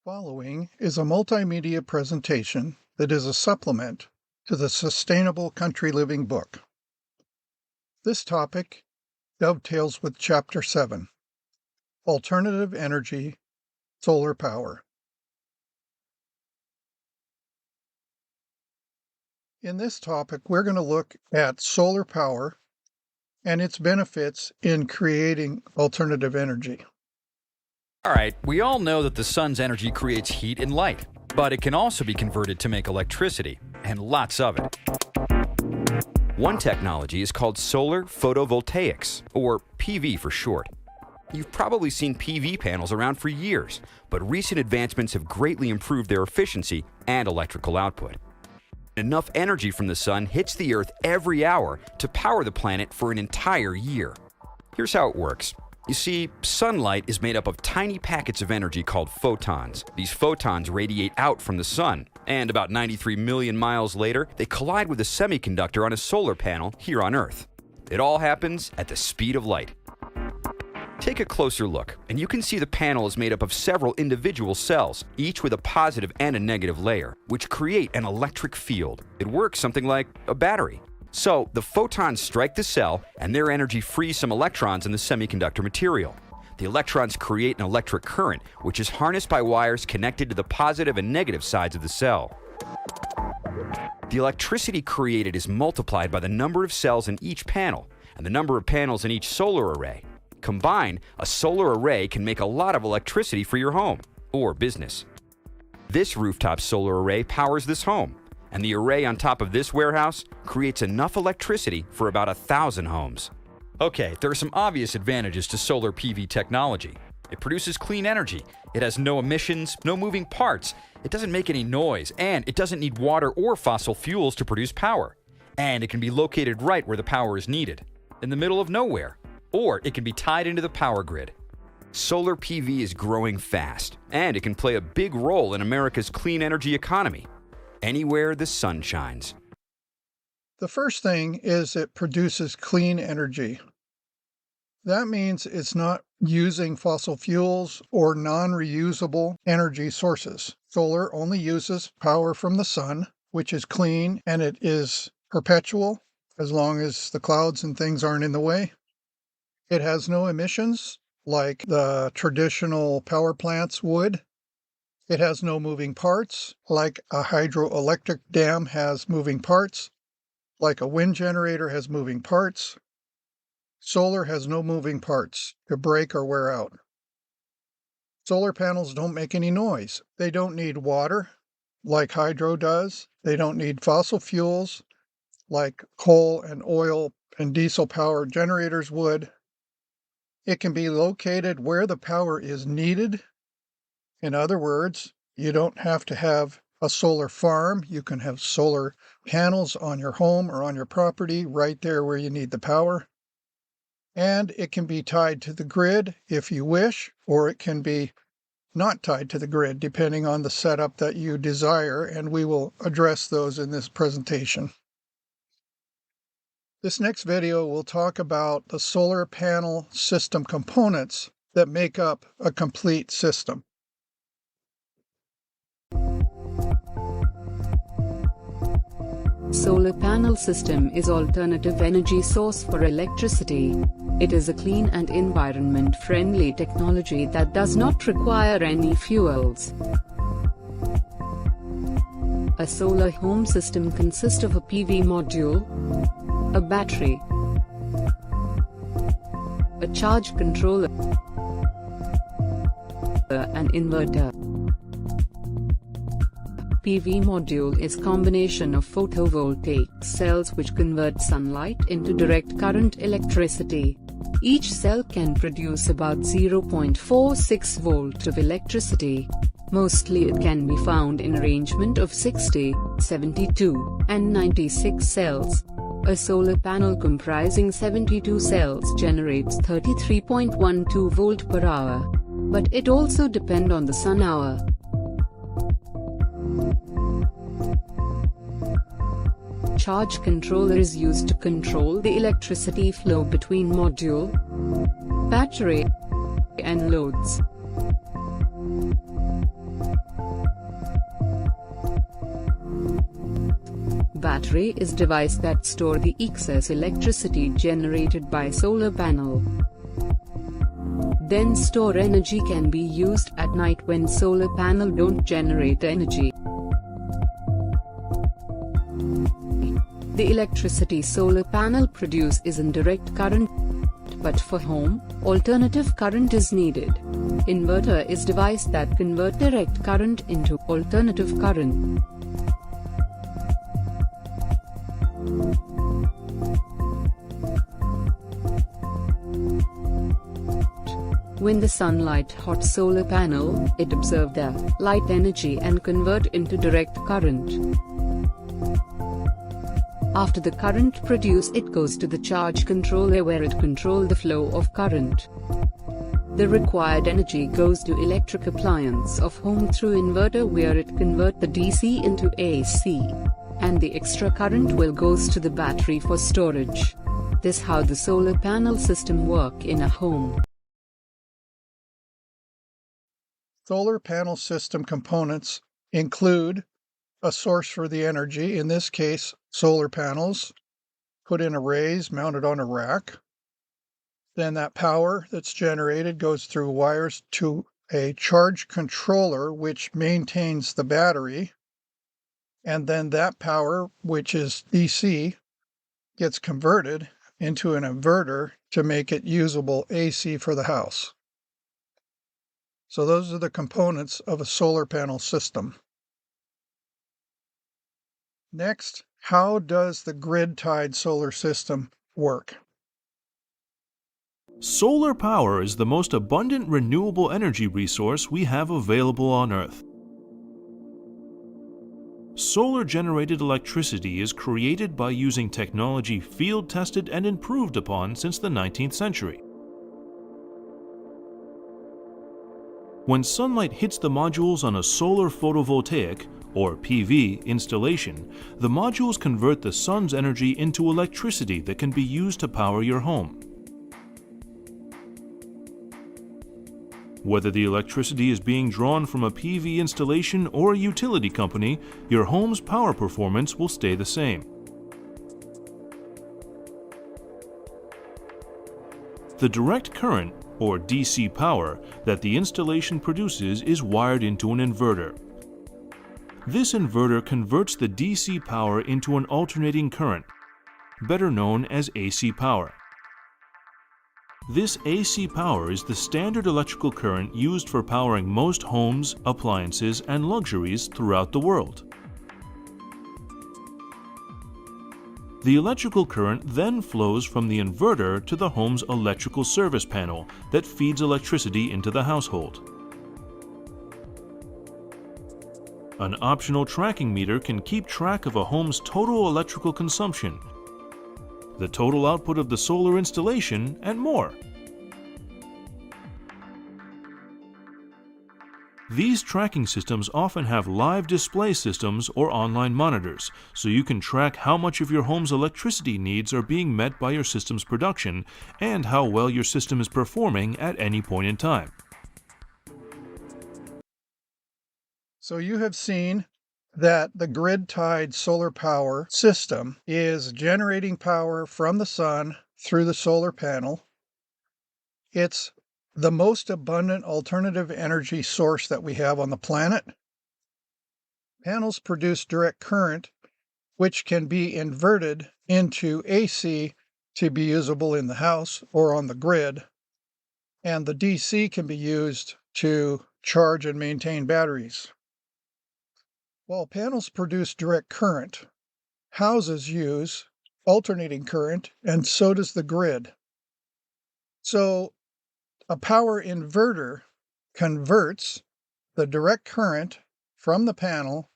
Following is a multimedia presentation that is a supplement to the Sustainable Country Living book. This topic dovetails with Chapter 7, Alternative Energy, Solar Power. In this topic, we're going to look at solar power and its benefits in creating alternative energy. All right, we all know that the sun's energy creates heat and light, but it can also be converted to make electricity, and lots of it. One technology is called solar photovoltaics, or PV for short. You've probably seen PV panels around for years, but recent advancements have greatly improved their efficiency and electrical output. Enough energy from the sun hits the Earth every hour to power the planet for an entire year. Here's how it works. You see, sunlight is made up of tiny packets of energy called photons. These photons radiate out from the sun, and about 93 million miles later, they collide with a semiconductor on a solar panel here on Earth. It all happens at the speed of light. Take a closer look, and you can see the panel is made up of several individual cells, each with a positive and a negative layer, which create an electric field. It works something like a battery. So, the photons strike the cell, and their energy frees some electrons in the semiconductor material. The electrons create an electric current, which is harnessed by wires connected to the positive and negative sides of the cell. The electricity created is multiplied by the number of cells in each panel, and the number of panels in each solar array. Combined, a solar array can make a lot of electricity for your home or business. This rooftop solar array powers this home, and the array on top of this warehouse creates enough electricity for about 1,000 homes. Okay, there are some obvious advantages to solar PV technology. It produces clean energy, it has no emissions, no moving parts, it doesn't make any noise, and it doesn't need water or fossil fuels to produce power. And it can be located right where the power is needed, in the middle of nowhere, or it can be tied into the power grid. Solar PV is growing fast, and it can play a big role in America's clean energy economy. Anywhere the sun shines. The first thing is it produces clean energy. That means it's not using fossil fuels or non-reusable energy sources. Solar only uses power from the sun, which is clean, and it is perpetual as long as the clouds and things aren't in the way. It has no emissions like the traditional power plants would. It has no moving parts, like a hydroelectric dam has moving parts, like a wind generator has moving parts. Solar has no moving parts to break or wear out. Solar panels don't make any noise. They don't need water, like hydro does. They don't need fossil fuels, like coal and oil and diesel-powered generators would. It can be located where the power is needed. In other words, you don't have to have a solar farm. You can have solar panels on your home or on your property right there where you need the power. And it can be tied to the grid if you wish, or it can be not tied to the grid, depending on the setup that you desire, and we will address those in this presentation. This next video will talk about the solar panel system components that make up a complete system. Solar panel system is alternative energy source for electricity. It is a clean and environment-friendly technology that does not require any fuels. A solar home system consists of a PV module, a battery, a charge controller, an inverter. PV module is combination of photovoltaic cells which convert sunlight into direct current electricity. Each cell can produce about 0.46 volt of electricity. Mostly it can be found in arrangement of 60, 72, and 96 cells. A solar panel comprising 72 cells generates 33.12 volt per hour. But it also depends on the sun hour. Charge controller is used to control the electricity flow between module, battery, and loads. Battery is device that store the excess electricity generated by solar panel. Then store energy can be used at night when solar panel don't generate energy. The electricity solar panel produce is in direct current, but for home, alternative current is needed. Inverter is device that convert direct current into alternative current. When the sunlight hot solar panel, it absorb the light energy and convert into direct current. After the current produced, it goes to the charge controller where it control the flow of current. The required energy goes to electric appliance of home through inverter where it convert the DC into AC. And the extra current will goes to the battery for storage. This how the solar panel system work in a home. Solar panel system components include a source for the energy, in this case solar panels, put in arrays mounted on a rack. Then that power that's generated goes through wires to a charge controller which maintains the battery. And then that power, which is DC, gets converted into an inverter to make it usable AC for the house. So those are the components of a solar panel system. Next, how does the grid-tied solar system work? Solar power is the most abundant renewable energy resource we have available on Earth. Solar-generated electricity is created by using technology field-tested and improved upon since the 19th century. When sunlight hits the modules on a solar photovoltaic, or PV, installation, the modules convert the sun's energy into electricity that can be used to power your home. Whether the electricity is being drawn from a PV installation or a utility company, your home's power performance will stay the same. The direct current, or DC power, that the installation produces is wired into an inverter. This inverter converts the DC power into an alternating current, better known as AC power. This AC power is the standard electrical current used for powering most homes, appliances, and luxuries throughout the world. The electrical current then flows from the inverter to the home's electrical service panel that feeds electricity into the household. An optional tracking meter can keep track of a home's total electrical consumption, the total output of the solar installation, and more. These tracking systems often have live display systems or online monitors, so you can track how much of your home's electricity needs are being met by your system's production and how well your system is performing at any point in time. So you have seen that the grid-tied solar power system is generating power from the sun through the solar panel. It's the most abundant alternative energy source that we have on the planet. Panels produce direct current, which can be inverted into AC to be usable in the house or on the grid, and the DC can be used to charge and maintain batteries. While panels produce direct current, houses use alternating current, and so does the grid. So a power inverter converts the direct current from the panel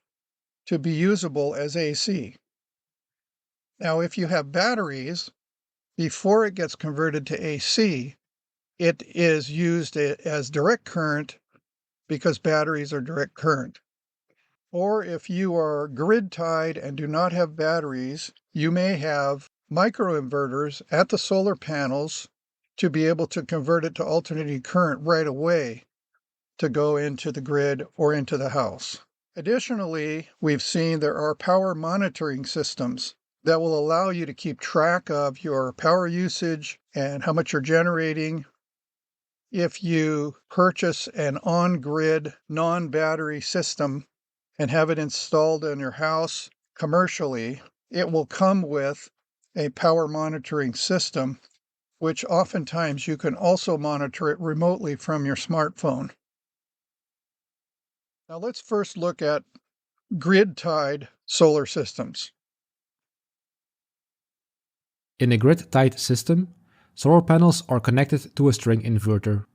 to be usable as AC. Now, if you have batteries, before it gets converted to AC, it is used as direct current because batteries are direct current. Or if you are grid tied and do not have batteries, you may have microinverters at the solar panels to be able to convert it to alternating current right away to go into the grid or into the house. Additionally, we've seen there are power monitoring systems that will allow you to keep track of your power usage and how much you're generating. If you purchase an on-grid, non-battery system and have it installed in your house commercially, it will come with a power monitoring system, which oftentimes you can also monitor it remotely from your smartphone. Now let's first look at grid-tied solar systems. In a grid-tied system, solar panels are connected to a string inverter,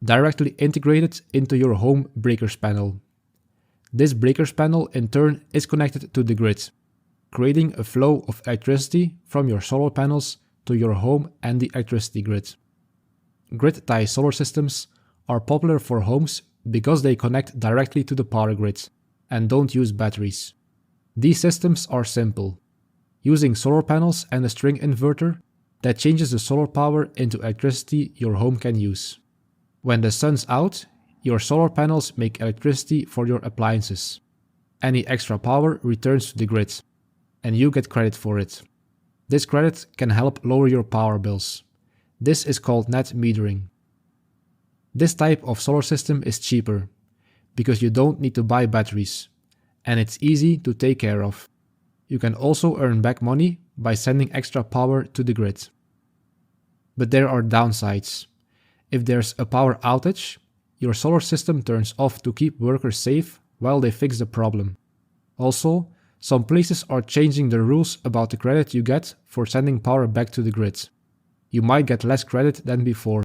directly integrated into your home breakers panel. This breakers panel in turn is connected to the grid, creating a flow of electricity from your solar panels to your home and the electricity grid. Grid-tied solar systems are popular for homes because they connect directly to the power grid and don't use batteries. These systems are simple, using solar panels and a string inverter that changes the solar power into electricity your home can use. When the sun's out, your solar panels make electricity for your appliances. Any extra power returns to the grid, and you get credit for it. This credit can help lower your power bills. This is called net metering. This type of solar system is cheaper, because you don't need to buy batteries, and it's easy to take care of. You can also earn back money by sending extra power to the grid. But there are downsides. If there's a power outage, your solar system turns off to keep workers safe while they fix the problem. Also, some places are changing the rules about the credit you get for sending power back to the grid. You might get less credit than before.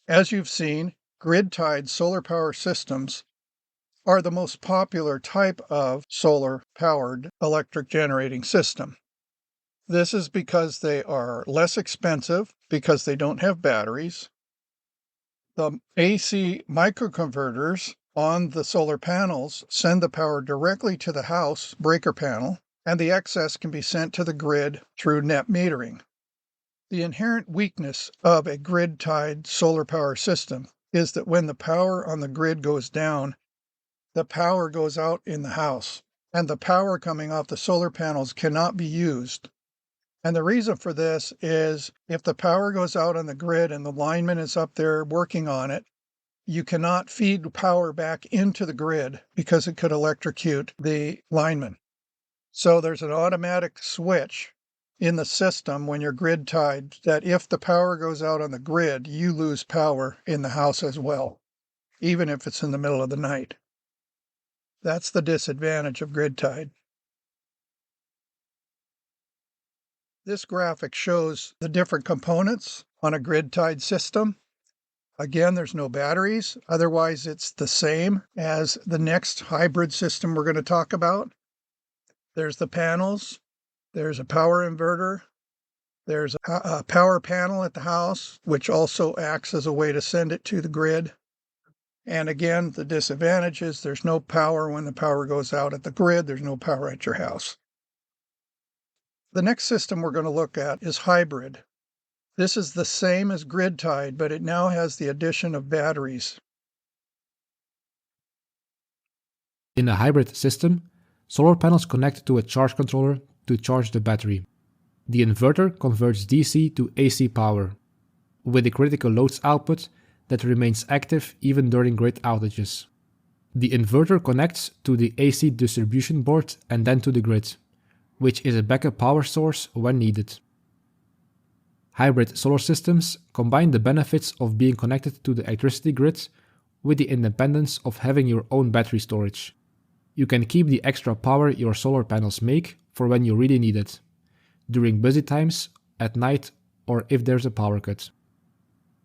As you've seen, grid-tied solar power systems are the most popular type of solar-powered electric generating system. This is because they are less expensive, because they don't have batteries. The AC microconverters on the solar panels send the power directly to the house breaker panel, and the excess can be sent to the grid through net metering. The inherent weakness of a grid-tied solar power system is that when the power on the grid goes down, the power goes out in the house, and the power coming off the solar panels cannot be used. And the reason for this is if the power goes out on the grid and the lineman is up there working on it, you cannot feed power back into the grid because it could electrocute the lineman. So there's an automatic switch in the system when you're grid tied that if the power goes out on the grid, you lose power in the house as well, even if it's in the middle of the night. That's the disadvantage of grid tied. This graphic shows the different components on a grid-tied system. Again, there's no batteries. Otherwise, it's the same as the next hybrid system we're going to talk about. There's the panels. There's a power inverter. There's a power panel at the house, which also acts as a way to send it to the grid. And again, the disadvantage is there's no power when the power goes out at the grid. There's no power at your house. The next system we're going to look at is hybrid. This is the same as grid-tied, but it now has the addition of batteries. In a hybrid system, solar panels connect to a charge controller to charge the battery. The inverter converts DC to AC power, with a critical loads output that remains active even during grid outages. The inverter connects to the AC distribution board and then to the grid, which is a backup power source when needed. Hybrid solar systems combine the benefits of being connected to the electricity grid with the independence of having your own battery storage. You can keep the extra power your solar panels make for when you really need it, during busy times, at night, or if there's a power cut.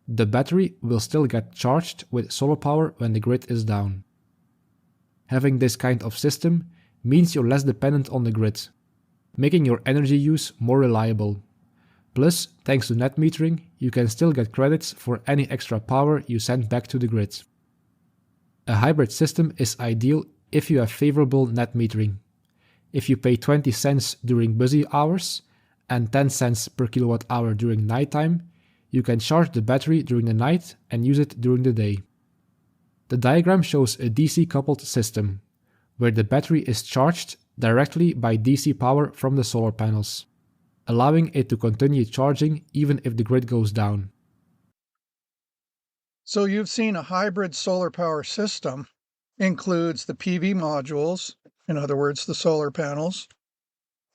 The battery will still get charged with solar power when the grid is down. Having this kind of system means you're less dependent on the grid, making your energy use more reliable. Plus, thanks to net metering, you can still get credits for any extra power you send back to the grid. A hybrid system is ideal if you have favorable net metering. If you pay 20 cents during busy hours and 10 cents per kilowatt hour during nighttime, you can charge the battery during the night and use it during the day. The diagram shows a DC-coupled system, where the battery is charged directly by DC power from the solar panels, allowing it to continue charging even if the grid goes down. So you've seen a hybrid solar power system includes the PV modules, in other words, the solar panels.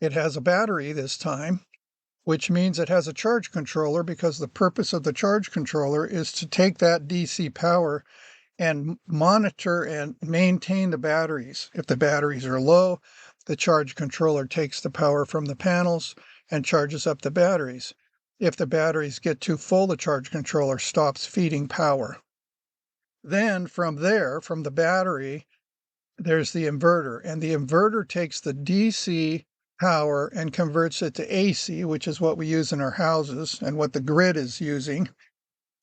It has a battery this time, which means it has a charge controller, because the purpose of the charge controller is to take that DC power and monitor and maintain the batteries. If the batteries are low, the charge controller takes the power from the panels and charges up the batteries. If the batteries get too full, the charge controller stops feeding power. Then from there, from the battery, there's the inverter, and the inverter takes the DC power and converts it to AC, which is what we use in our houses and what the grid is using.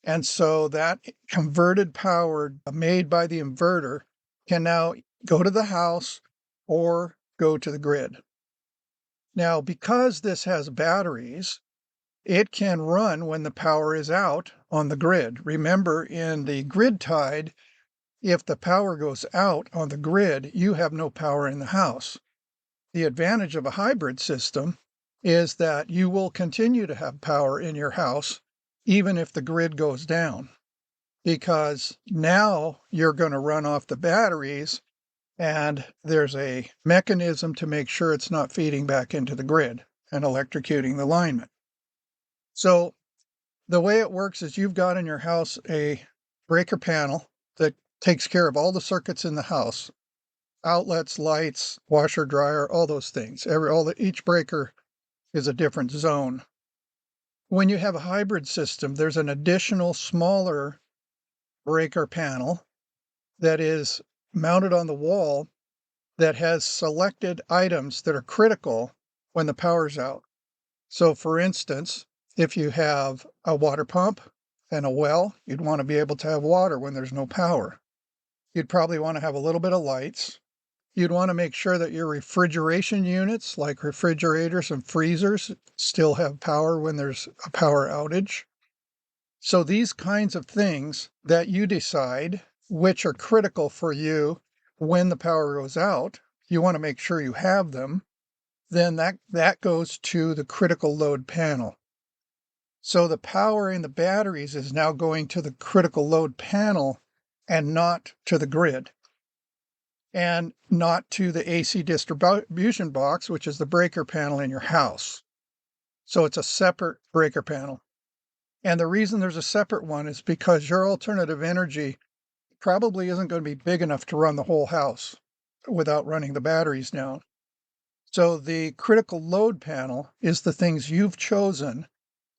And so that converted power made by the inverter can now go to the house or go to the grid. Now, because this has batteries, it can run when the power is out on the grid. Remember, in the grid tied, if the power goes out on the grid, you have no power in the house. The advantage of a hybrid system is that you will continue to have power in your house even if the grid goes down, because now you're going to run off the batteries and there's a mechanism to make sure it's not feeding back into the grid and electrocuting the lineman. So the way it works is you've got in your house a breaker panel that takes care of all the circuits in the house: outlets, lights, washer, dryer, all those things. Each breaker is a different zone. When you have a hybrid system, there's an additional smaller breaker panel that is mounted on the wall that has selected items that are critical when the power's out. So for instance, if you have a water pump and a well, you'd want to be able to have water when there's no power. You'd probably want to have a little bit of lights. You'd want to make sure that your refrigeration units, like refrigerators and freezers, still have power when there's a power outage. So these kinds of things that you decide which are critical for you when the power goes out, you want to make sure you have them, then that goes to the critical load panel. So the power in the batteries is now going to the critical load panel and not to the grid, and not to the AC distribution box, which is the breaker panel in your house. So it's a separate breaker panel. And the reason there's a separate one is because your alternative energy probably isn't going to be big enough to run the whole house without running the batteries down. So the critical load panel is the things you've chosen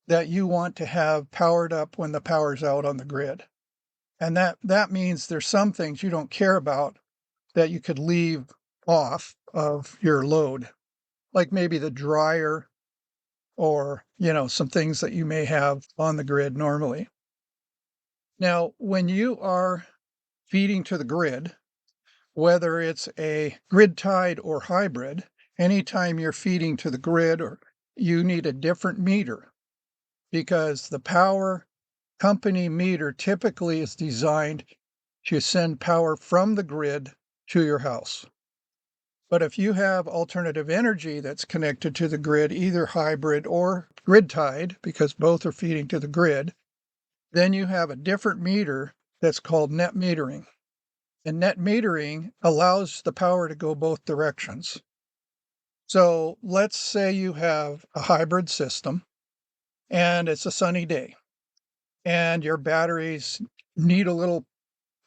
that you want to have powered up when the power's out on the grid. And that means there's some things you don't care about that you could leave off of your load, like maybe the dryer or, some things that you may have on the grid normally. Now, when you are feeding to the grid, whether it's a grid tied or hybrid, anytime you're feeding to the grid, or you need a different meter, because the power company meter typically is designed to send power from the grid to your house. But if you have alternative energy that's connected to the grid, either hybrid or grid tied, because both are feeding to the grid, then you have a different meter that's called net metering. And net metering allows the power to go both directions. So let's say you have a hybrid system and it's a sunny day and your batteries need a little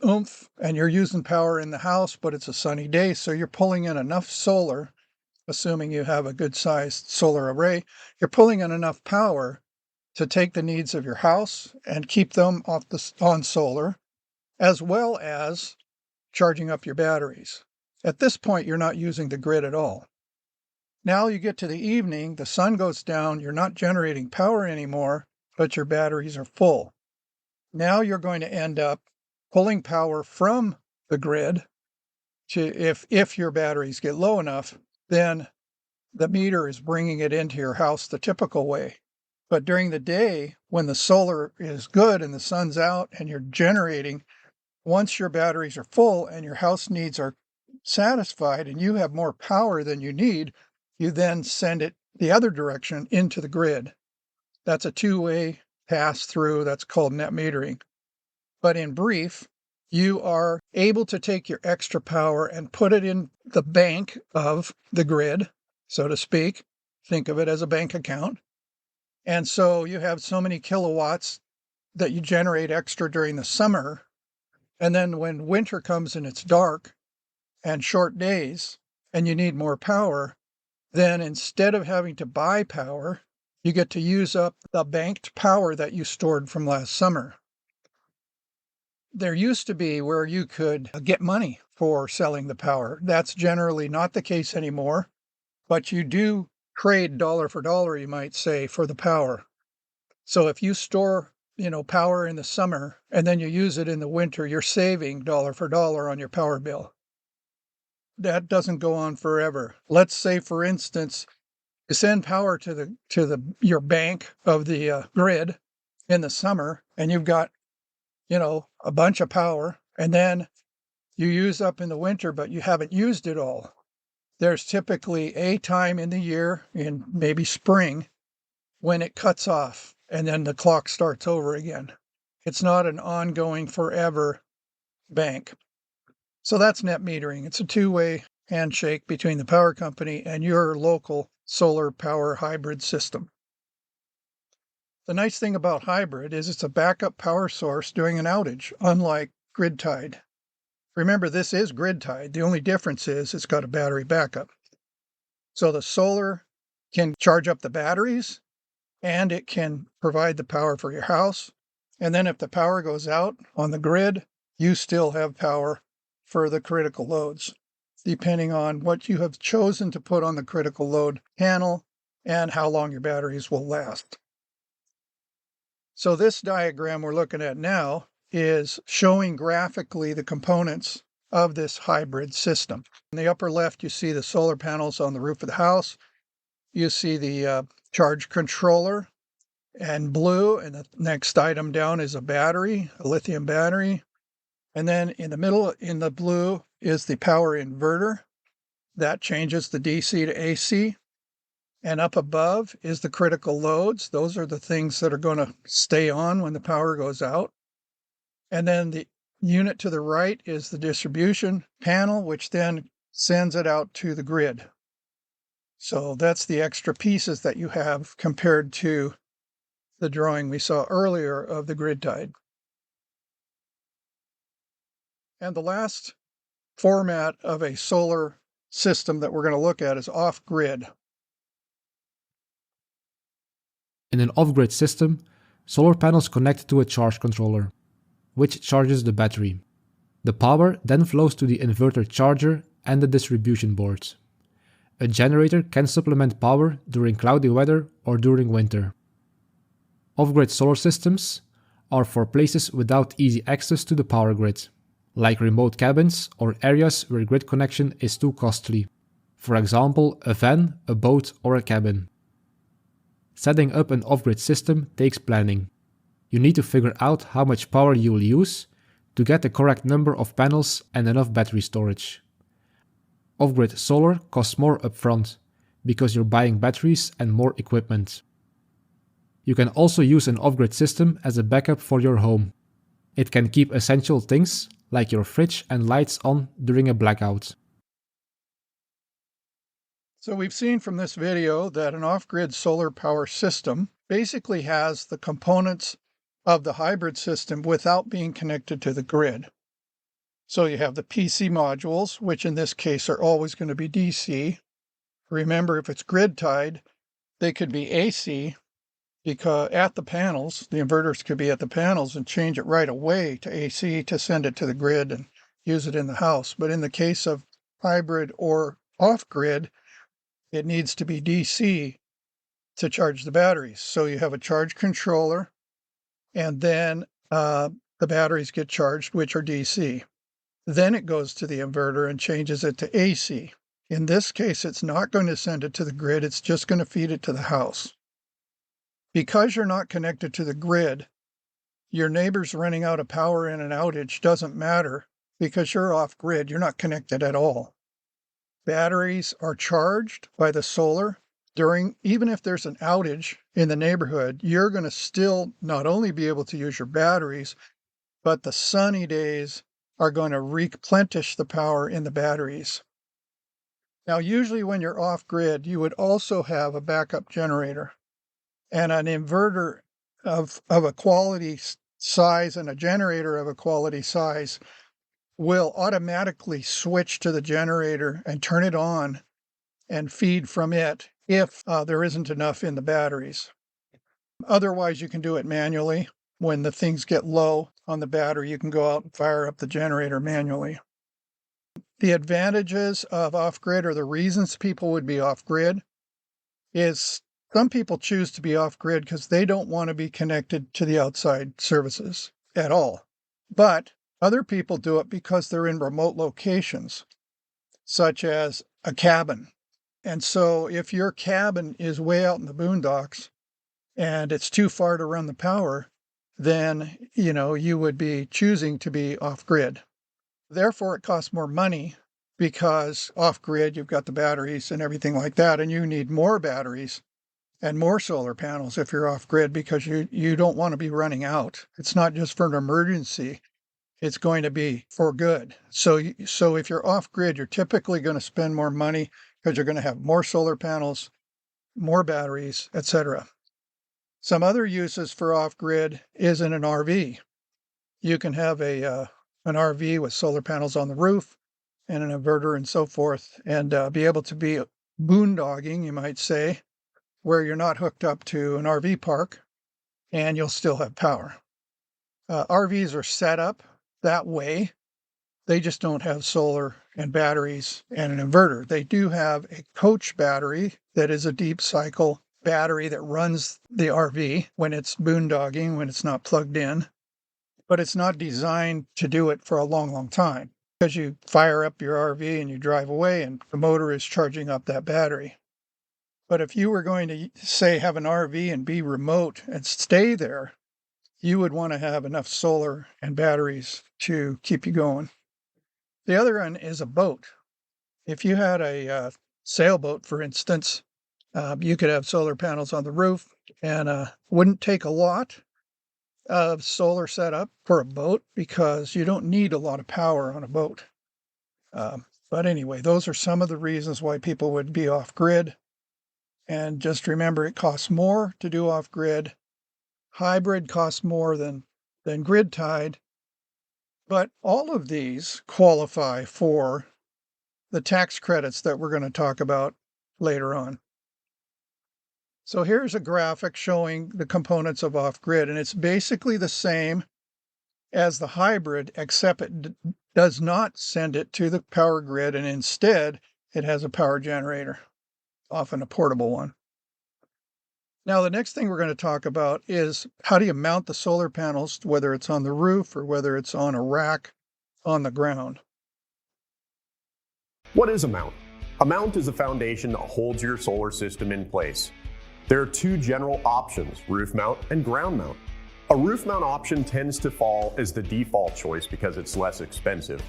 oomph and you're using power in the house, but it's a sunny day. So you're pulling in enough solar, assuming you have a good sized solar array, you're pulling in enough power to take the needs of your house and keep them on solar, as well as charging up your batteries. At this point, you're not using the grid at all. Now you get to the evening, the sun goes down, you're not generating power anymore, but your batteries are full. Now you're going to end up pulling power from the grid to, if your batteries get low enough, then the meter is bringing it into your house the typical way. But during the day, when the solar is good and the sun's out and you're generating, once your batteries are full and your house needs are satisfied and you have more power than you need, you then send it the other direction into the grid. That's a two-way pass-through. That's called net metering. But in brief, you are able to take your extra power and put it in the bank of the grid, so to speak. Think of it as a bank account. And so you have so many kilowatts that you generate extra during the summer. And then when winter comes and it's dark and short days and you need more power, then instead of having to buy power, you get to use up the banked power that you stored from last summer. There used to be where you could get money for selling the power. That's generally not the case anymore, but you do trade dollar for dollar, you might say, for the power. So if you store, power in the summer and then you use it in the winter, you're saving dollar for dollar on your power bill. That doesn't go on forever. Let's say, for instance, you send power to your bank of the grid in the summer, and you've got a bunch of power, and then you use up in the winter, but you haven't used it all. There's typically a time in the year, in maybe spring, when it cuts off, and then the clock starts over again. It's not an ongoing forever bank. So that's net metering. It's a two-way handshake between the power company and your local solar power hybrid system. The nice thing about hybrid is it's a backup power source during an outage, unlike grid tied. Remember, this is grid tied. The only difference is it's got a battery backup. So the solar can charge up the batteries and it can provide the power for your house. And then if the power goes out on the grid, you still have power for the critical loads, depending on what you have chosen to put on the critical load panel and how long your batteries will last. So this diagram we're looking at now is showing graphically the components of this hybrid system. In the upper left, you see the solar panels on the roof of the house. You see the charge controller in blue, and the next item down is a battery, a lithium battery. And then in the middle, in the blue, is the power inverter. That changes the DC to AC. And up above is the critical loads. Those are the things that are going to stay on when the power goes out. And then the unit to the right is the distribution panel, which then sends it out to the grid. So that's the extra pieces that you have compared to the drawing we saw earlier of the grid tied. And the last format of a solar system that we're going to look at is off-grid. In an off-grid system, solar panels connect to a charge controller, which charges the battery. The power then flows to the inverter charger and the distribution board. A generator can supplement power during cloudy weather or during winter. Off-grid solar systems are for places without easy access to the power grid, like remote cabins or areas where grid connection is too costly. For example, a van, a boat, or a cabin. Setting up an off-grid system takes planning. You need to figure out how much power you will use to get the correct number of panels and enough battery storage. Off-grid solar costs more upfront because you're buying batteries and more equipment. You can also use an off-grid system as a backup for your home. It can keep essential things like your fridge and lights on during a blackout. So we've seen from this video that an off-grid solar power system basically has the components of the hybrid system without being connected to the grid. So you have the PC modules, which in this case are always going to be DC. Remember, if it's grid tied, they could be AC, because at the panels, the inverters could be at the panels and change it right away to AC to send it to the grid and use it in the house. But in the case of hybrid or off-grid, it needs to be DC to charge the batteries. So you have a charge controller, and then the batteries get charged, which are DC. Then it goes to the inverter and changes it to AC. In this case, it's not going to send it to the grid. It's just going to feed it to the house. Because you're not connected to the grid, your neighbors running out of power in an outage doesn't matter because you're off grid. You're not connected at all. Batteries are charged by the solar even if there's an outage in the neighborhood, you're going to still not only be able to use your batteries, but the sunny days are going to replenish the power in the batteries. Now, usually when you're off grid, you would also have a backup generator and an inverter of a quality size and a generator of a quality size will automatically switch to the generator and turn it on and feed from it if there isn't enough in the batteries. Otherwise, you can do it manually. When the things get low on the battery, you can go out and fire up the generator manually. The advantages of off-grid, or the reasons people would be off-grid, is some people choose to be off-grid because they don't want to be connected to the outside services at all. But other people do it because they're in remote locations, such as a cabin. And so if your cabin is way out in the boondocks and it's too far to run the power, then, you would be choosing to be off-grid. Therefore, it costs more money because off-grid, you've got the batteries and everything like that, and you need more batteries and more solar panels if you're off-grid because you don't want to be running out. It's not just for an emergency. It's going to be for good. So if you're off-grid, you're typically going to spend more money because you're going to have more solar panels, more batteries, etc. Some other uses for off-grid is in an RV. You can have an RV with solar panels on the roof and an inverter and so forth, and be able to be boondogging, you might say, where you're not hooked up to an RV park and you'll still have power. RVs are set up that way. They just don't have solar and batteries and an inverter. They do have a coach battery that is a deep cycle battery that runs the RV when it's boondogging, when it's not plugged in. But it's not designed to do it for a long, long time because you fire up your RV and you drive away and the motor is charging up that battery. But if you were going to, say, have an RV and be remote and stay there, you would want to have enough solar and batteries to keep you going. The other one is a boat. If you had a sailboat, for instance, you could have solar panels on the roof and wouldn't take a lot of solar setup for a boat because you don't need a lot of power on a boat. But anyway, those are some of the reasons why people would be off-grid. And just remember, it costs more to do off-grid. Hybrid costs more than grid-tied. But all of these qualify for the tax credits that we're going to talk about later on. So here's a graphic showing the components of off-grid, and it's basically the same as the hybrid, except it does not send it to the power grid, and instead it has a power generator, often a portable one. Now, the next thing we're going to talk about is how do you mount the solar panels, whether it's on the roof or whether it's on a rack on the ground. What is a mount? A mount is a foundation that holds your solar system in place. There are two general options, roof mount and ground mount. A roof mount option tends to fall as the default choice because it's less expensive.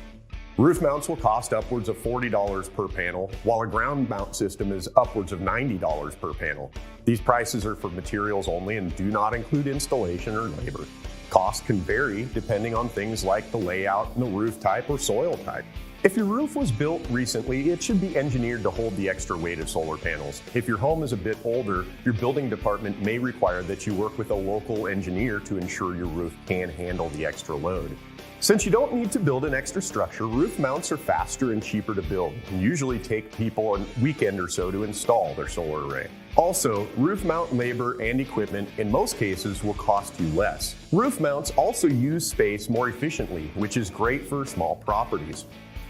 Roof mounts will cost upwards of $40 per panel, while a ground mount system is upwards of $90 per panel. These prices are for materials only and do not include installation or labor. Costs can vary depending on things like the layout and the roof type or soil type. If your roof was built recently, it should be engineered to hold the extra weight of solar panels. If your home is a bit older, your building department may require that you work with a local engineer to ensure your roof can handle the extra load. Since you don't need to build an extra structure, roof mounts are faster and cheaper to build and usually take people a weekend or so to install their solar array. Also, roof mount labor and equipment in most cases will cost you less. Roof mounts also use space more efficiently, which is great for small properties.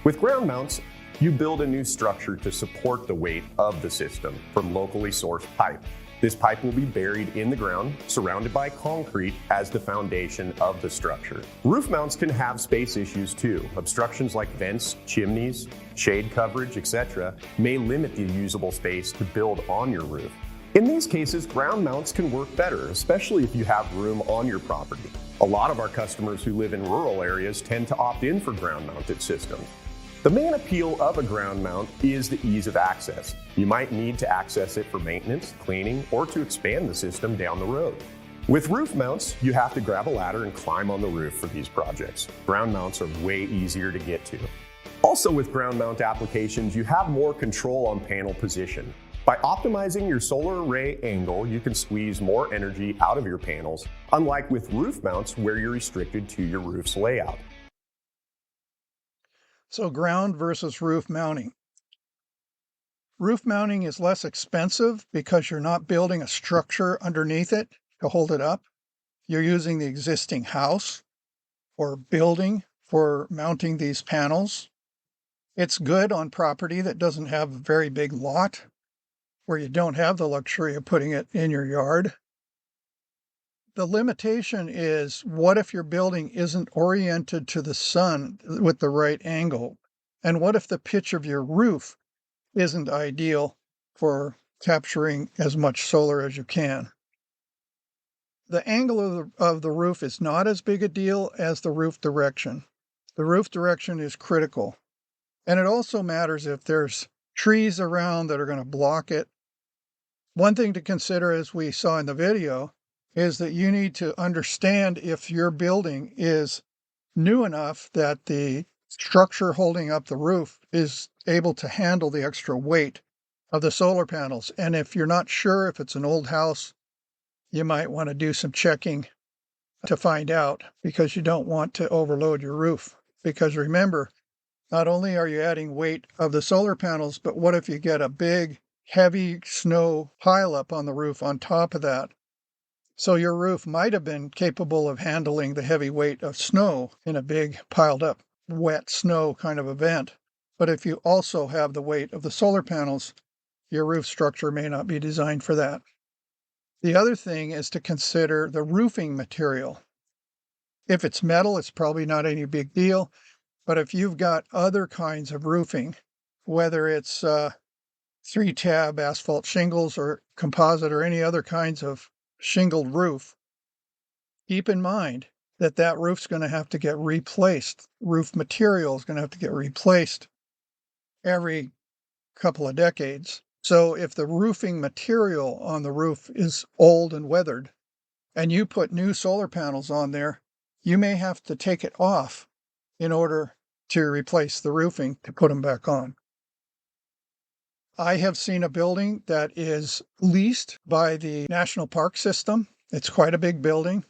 With ground mounts, you build a new structure to support the weight of the system from locally sourced pipe. This pipe will be buried in the ground, surrounded by concrete as the foundation of the structure. Roof mounts can have space issues too. Obstructions like vents, chimneys, shade coverage, etc. may limit the usable space to build on your roof. In these cases, ground mounts can work better, especially if you have room on your property. A lot of our customers who live in rural areas tend to opt in for ground-mounted systems. The main appeal of a ground mount is the ease of access. You might need to access it for maintenance, cleaning, or to expand the system down the road. With roof mounts, you have to grab a ladder and climb on the roof for these projects. Ground mounts are way easier to get to. Also with ground mount applications, you have more control on panel position. By optimizing your solar array angle, you can squeeze more energy out of your panels, unlike with roof mounts where you're restricted to your roof's layout. So ground versus roof mounting. Roof mounting is less expensive because you're not building a structure underneath it to hold it up. You're using the existing house or building for mounting these panels. It's good on property that doesn't have a very big lot, where you don't have the luxury of putting it in your yard. The limitation is, what if your building isn't oriented to the sun with the right angle? And what if the pitch of your roof isn't ideal for capturing as much solar as you can? The angle of the roof is not as big a deal as the roof direction. The roof direction is critical. And it also matters if there's trees around that are going to block it. One thing to consider, as we saw in the video, is that you need to understand if your building is new enough that the structure holding up the roof is able to handle the extra weight of the solar panels. And if you're not sure, if it's an old house, you might want to do some checking to find out, because you don't want to overload your roof. Because remember, not only are you adding weight of the solar panels, but what if you get a big, heavy snow pileup on the roof on top of that? So your roof might have been capable of handling the heavy weight of snow in a big piled up wet snow kind of event. But if you also have the weight of the solar panels, your roof structure may not be designed for that. The other thing is to consider the roofing material. If it's metal, it's probably not any big deal. But if you've got other kinds of roofing, whether it's 3-tab asphalt shingles or composite or any other kinds of shingled roof, keep in mind that that roof's going to have to get replaced. Roof material is going to have to get replaced every couple of decades. So if the roofing material on the roof is old and weathered, and you put new solar panels on there, you may have to take it off in order to replace the roofing to put them back on. I have seen a building that is leased by the National Park System. It's quite a big building,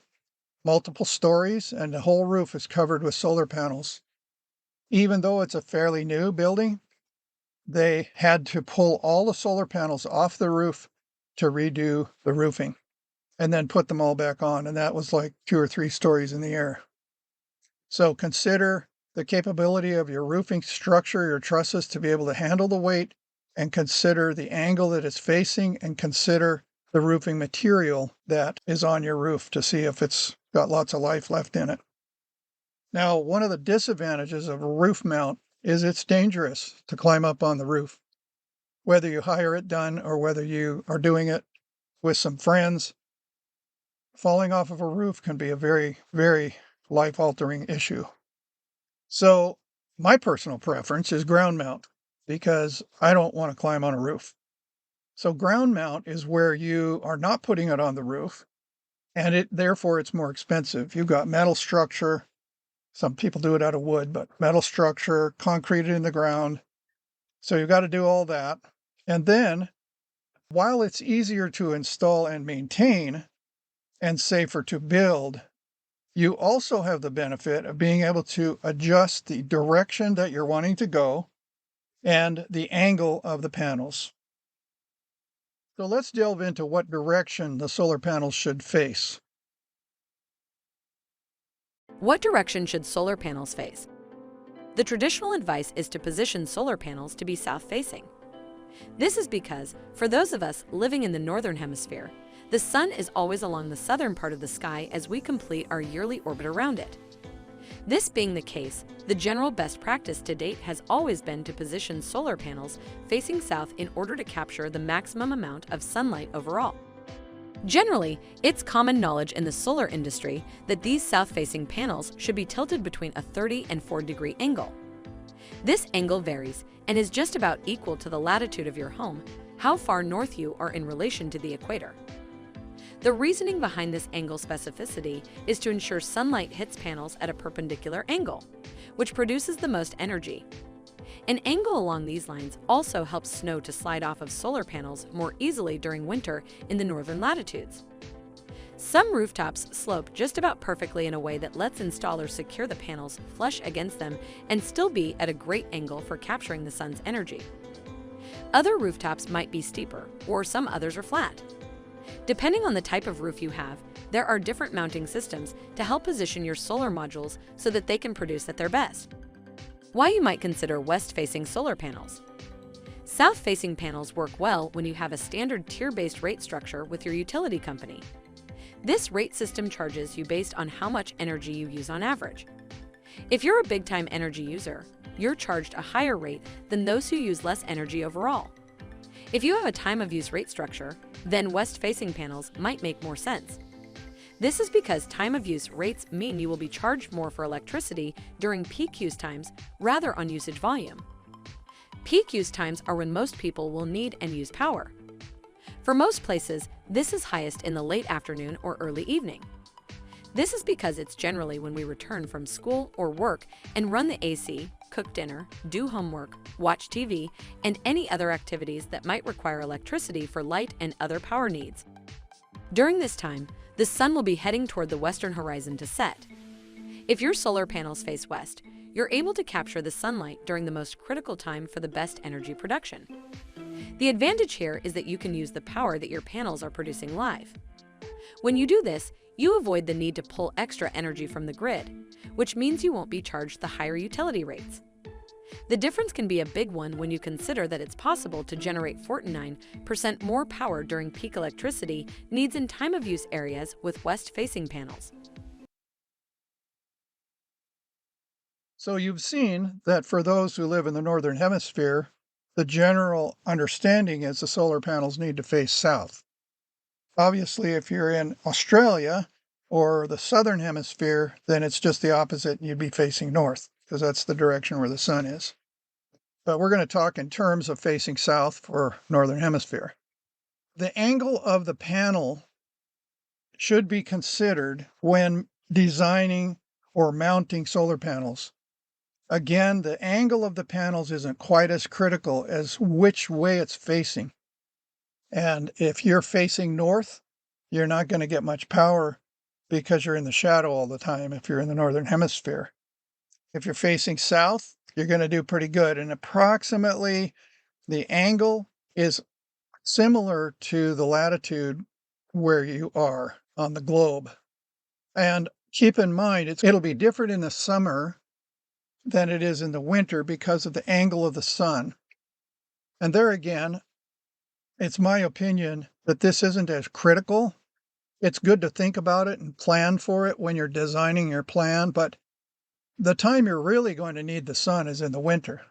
multiple stories, and the whole roof is covered with solar panels. Even though it's a fairly new building, they had to pull all the solar panels off the roof to redo the roofing and then put them all back on. And that was like 2 or 3 stories in the air. So consider the capability of your roofing structure, your trusses, to be able to handle the weight, and consider the angle that it's facing, and consider the roofing material that is on your roof to see if it's got lots of life left in it. Now, one of the disadvantages of a roof mount is it's dangerous to climb up on the roof. Whether you hire it done or whether you are doing it with some friends, falling off of a roof can be a very, very life-altering issue. So my personal preference is ground mount, because I don't want to climb on a roof. So ground mount is where you are not putting it on the roof, and therefore it's more expensive. You've got metal structure. Some people do it out of wood, but metal structure, concrete in the ground. So you've got to do all that. And then, while it's easier to install and maintain and safer to build, you also have the benefit of being able to adjust the direction that you're wanting to go and the angle of the panels. So let's delve into what direction the solar panels should face. What direction should solar panels face? The traditional advice is to position solar panels to be south-facing. This is because, for those of us living in the northern hemisphere, the sun is always along the southern part of the sky as we complete our yearly orbit around it. This being the case, the general best practice to date has always been to position solar panels facing south in order to capture the maximum amount of sunlight overall. Generally, it's common knowledge in the solar industry that these south-facing panels should be tilted between a 30 and 4-degree angle. This angle varies and is just about equal to the latitude of your home, how far north you are in relation to the equator. The reasoning behind this angle specificity is to ensure sunlight hits panels at a perpendicular angle, which produces the most energy. An angle along these lines also helps snow to slide off of solar panels more easily during winter in the northern latitudes. Some rooftops slope just about perfectly in a way that lets installers secure the panels flush against them and still be at a great angle for capturing the sun's energy. Other rooftops might be steeper, or some others are flat. Depending on the type of roof you have, there are different mounting systems to help position your solar modules so that they can produce at their best. Why you might consider west-facing solar panels. South-facing panels work well when you have a standard tier-based rate structure with your utility company. This rate system charges you based on how much energy you use on average. If you're a big-time energy user, you're charged a higher rate than those who use less energy overall. If you have a time-of-use rate structure, then west-facing panels might make more sense. This is because time-of-use rates mean you will be charged more for electricity during peak use times rather on usage volume. Peak use times are when most people will need and use power. For most places, this is highest in the late afternoon or early evening. This is because it's generally when we return from school or work and run the AC, cook dinner, do homework, watch TV, and any other activities that might require electricity for light and other power needs. During this time, the sun will be heading toward the western horizon to set. If your solar panels face west, you're able to capture the sunlight during the most critical time for the best energy production. The advantage here is that you can use the power that your panels are producing live. When you do this, you avoid the need to pull extra energy from the grid, which means you won't be charged the higher utility rates. The difference can be a big one when you consider that it's possible to generate 49% more power during peak electricity needs in time-of-use areas with west-facing panels. So you've seen that for those who live in the Northern Hemisphere, the general understanding is the solar panels need to face south. Obviously, if you're in Australia or the Southern Hemisphere, then it's just the opposite and you'd be facing north, because that's the direction where the sun is. But we're going to talk in terms of facing south for Northern Hemisphere. The angle of the panel should be considered when designing or mounting solar panels. Again, the angle of the panels isn't quite as critical as which way it's facing. And if you're facing north, you're not going to get much power because you're in the shadow all the time if you're in the Northern Hemisphere. If you're facing south, you're going to do pretty good. And approximately the angle is similar to the latitude where you are on the globe. And keep in mind, it'll be different in the summer than it is in the winter because of the angle of the sun. And there again, it's my opinion that this isn't as critical. It's good to think about it and plan for it when you're designing your plan, but the time you're really going to need the sun is in the winter.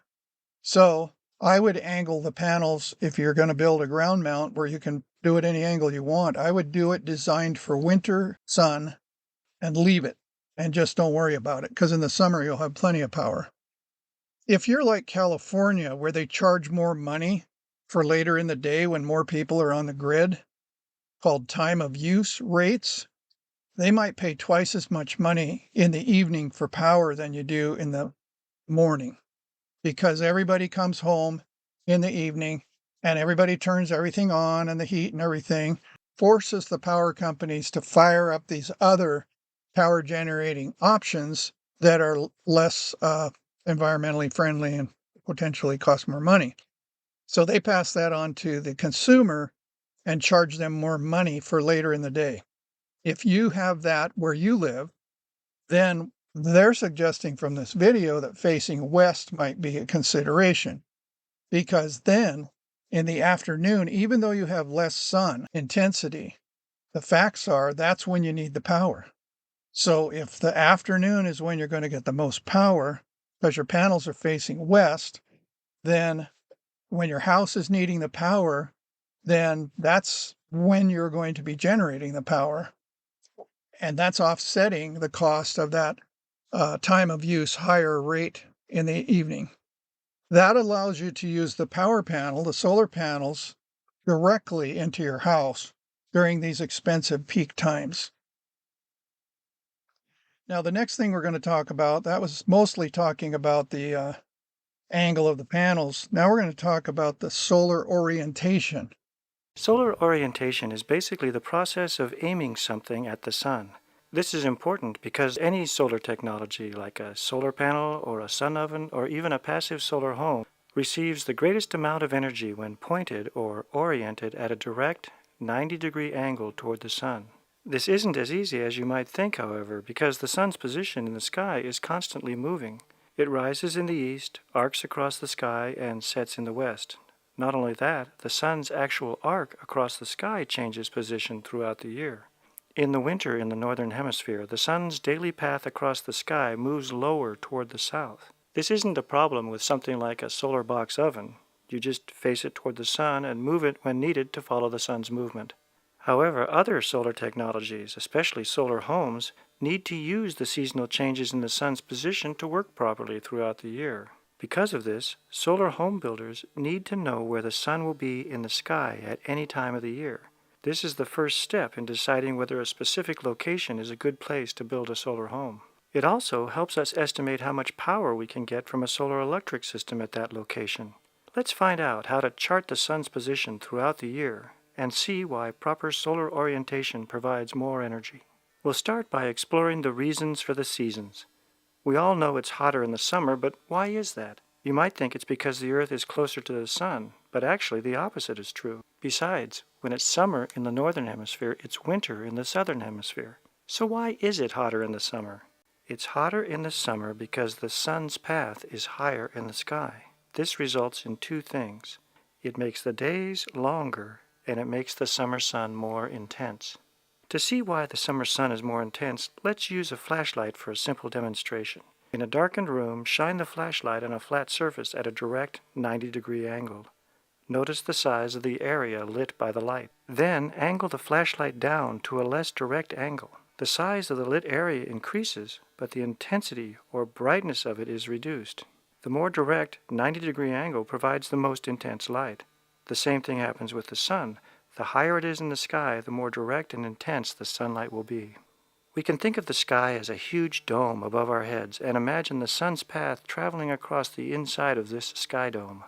So I would angle the panels if you're going to build a ground mount where you can do it any angle you want. I would do it designed for winter sun and leave it and just don't worry about it because in the summer you'll have plenty of power. If you're like California where they charge more money for later in the day when more people are on the grid, called time of use rates, they might pay twice as much money in the evening for power than you do in the morning because everybody comes home in the evening and everybody turns everything on and the heat and everything forces the power companies to fire up these other power generating options that are less environmentally friendly and potentially cost more money. So they pass that on to the consumer and charge them more money for later in the day. If you have that where you live, then they're suggesting from this video that facing west might be a consideration because then in the afternoon, even though you have less sun intensity, the facts are that's when you need the power. So if the afternoon is when you're going to get the most power because your panels are facing west, then when your house is needing the power, then that's when you're going to be generating the power, and that's offsetting the cost of that time of use higher rate in the evening. That allows you to use the power panel, the solar panels, directly into your house during these expensive peak times. Now, the next thing we're going to talk about, that was mostly talking about the angle of the panels. Now we're going to talk about the solar orientation. Solar orientation is basically the process of aiming something at the sun. This is important because any solar technology, like a solar panel or a sun oven or even a passive solar home, receives the greatest amount of energy when pointed or oriented at a direct 90-degree angle toward the sun. This isn't as easy as you might think, however, because the sun's position in the sky is constantly moving. It rises in the east, arcs across the sky, and sets in the west. Not only that, the sun's actual arc across the sky changes position throughout the year. In the winter in the northern hemisphere, the sun's daily path across the sky moves lower toward the south. This isn't a problem with something like a solar box oven. You just face it toward the sun and move it when needed to follow the sun's movement. However, other solar technologies, especially solar homes, need to use the seasonal changes in the sun's position to work properly throughout the year. Because of this, solar home builders need to know where the sun will be in the sky at any time of the year. This is the first step in deciding whether a specific location is a good place to build a solar home. It also helps us estimate how much power we can get from a solar electric system at that location. Let's find out how to chart the sun's position throughout the year and see why proper solar orientation provides more energy. We'll start by exploring the reasons for the seasons. We all know it's hotter in the summer, but why is that? You might think it's because the Earth is closer to the sun, but actually the opposite is true. Besides, when it's summer in the northern hemisphere, it's winter in the southern hemisphere. So why is it hotter in the summer? It's hotter in the summer because the sun's path is higher in the sky. This results in two things. It makes the days longer, and it makes the summer sun more intense. To see why the summer sun is more intense, let's use a flashlight for a simple demonstration. In a darkened room, shine the flashlight on a flat surface at a direct 90-degree angle. Notice the size of the area lit by the light. Then angle the flashlight down to a less direct angle. The size of the lit area increases, but the intensity or brightness of it is reduced. The more direct 90-degree angle provides the most intense light. The same thing happens with the sun. The higher it is in the sky, the more direct and intense the sunlight will be. We can think of the sky as a huge dome above our heads and imagine the sun's path traveling across the inside of this sky dome.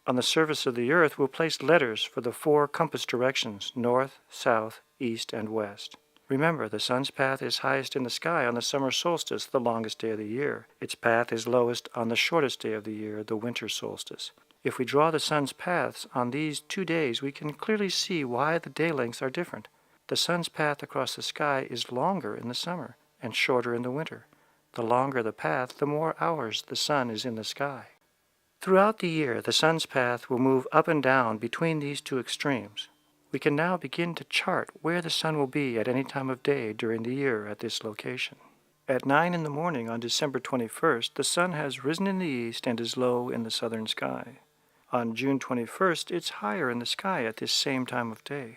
On the surface of the Earth, we'll place letters for the 4 compass directions, north, south, east, and west. Remember, the sun's path is highest in the sky on the summer solstice, the longest day of the year. Its path is lowest on the shortest day of the year, the winter solstice. If we draw the sun's paths on these 2 days, we can clearly see why the day lengths are different. The sun's path across the sky is longer in the summer and shorter in the winter. The longer the path, the more hours the sun is in the sky. Throughout the year, the sun's path will move up and down between these two extremes. We can now begin to chart where the sun will be at any time of day during the year at this location. At 9 in the morning on December 21st, the sun has risen in the east and is low in the southern sky. On June 21st, it's higher in the sky at this same time of day.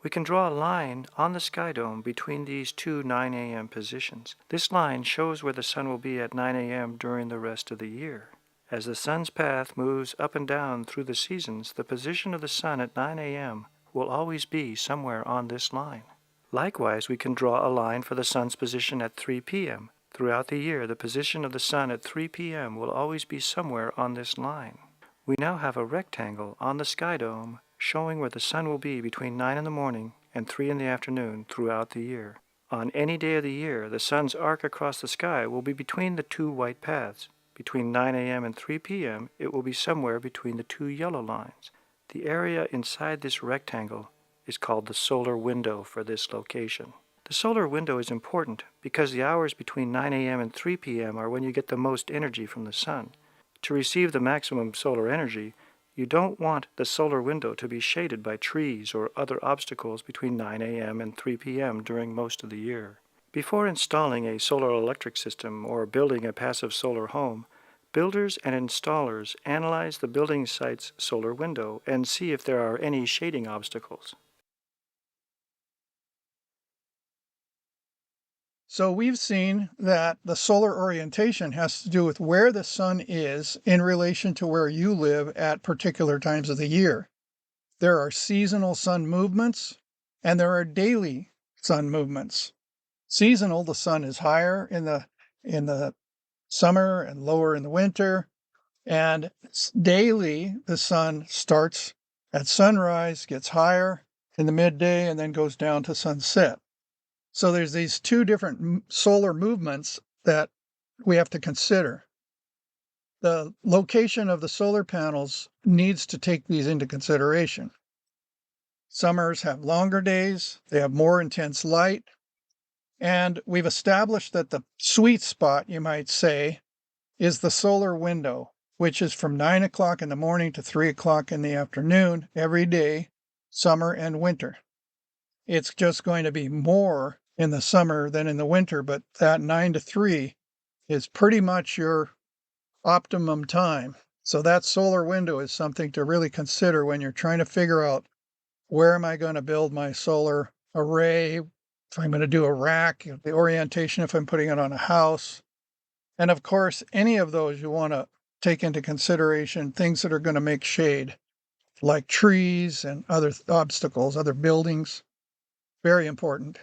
We can draw a line on the sky dome between these two 9 a.m. positions. This line shows where the sun will be at 9 a.m. during the rest of the year. As the sun's path moves up and down through the seasons, the position of the sun at 9 a.m. will always be somewhere on this line. Likewise, we can draw a line for the sun's position at 3 p.m. Throughout the year, the position of the sun at 3 p.m. will always be somewhere on this line. We now have a rectangle on the sky dome showing where the sun will be between 9 in the morning and 3 in the afternoon throughout the year. On any day of the year, the sun's arc across the sky will be between the two white paths. Between 9 a.m. and 3 p.m., it will be somewhere between the two yellow lines. The area inside this rectangle is called the solar window for this location. The solar window is important because the hours between 9 a.m. and 3 p.m. are when you get the most energy from the sun. To receive the maximum solar energy, you don't want the solar window to be shaded by trees or other obstacles between 9 a.m. and 3 p.m. during most of the year. Before installing a solar electric system or building a passive solar home, builders and installers analyze the building site's solar window and see if there are any shading obstacles. So we've seen that the solar orientation has to do with where the sun is in relation to where you live at particular times of the year. There are seasonal sun movements and there are daily sun movements. Seasonal, the sun is higher in the summer and lower in the winter. And daily, the sun starts at sunrise, gets higher in the midday, and then goes down to sunset. So there's these two different solar movements that we have to consider. The location of the solar panels needs to take these into consideration. Summers have longer days, they have more intense light, and we've established that the sweet spot, you might say, is the solar window, which is from 9 o'clock in the morning to 3 o'clock in the afternoon every day, summer and winter. It's just going to be more in the summer than in the winter, but that 9 to 3 is pretty much your optimum time. So that solar window is something to really consider when you're trying to figure out where am I going to build my solar array, if I'm going to do a rack, the orientation if I'm putting it on a house. And of course, any of those you want to take into consideration things that are going to make shade, like trees and other obstacles, other buildings. Very important.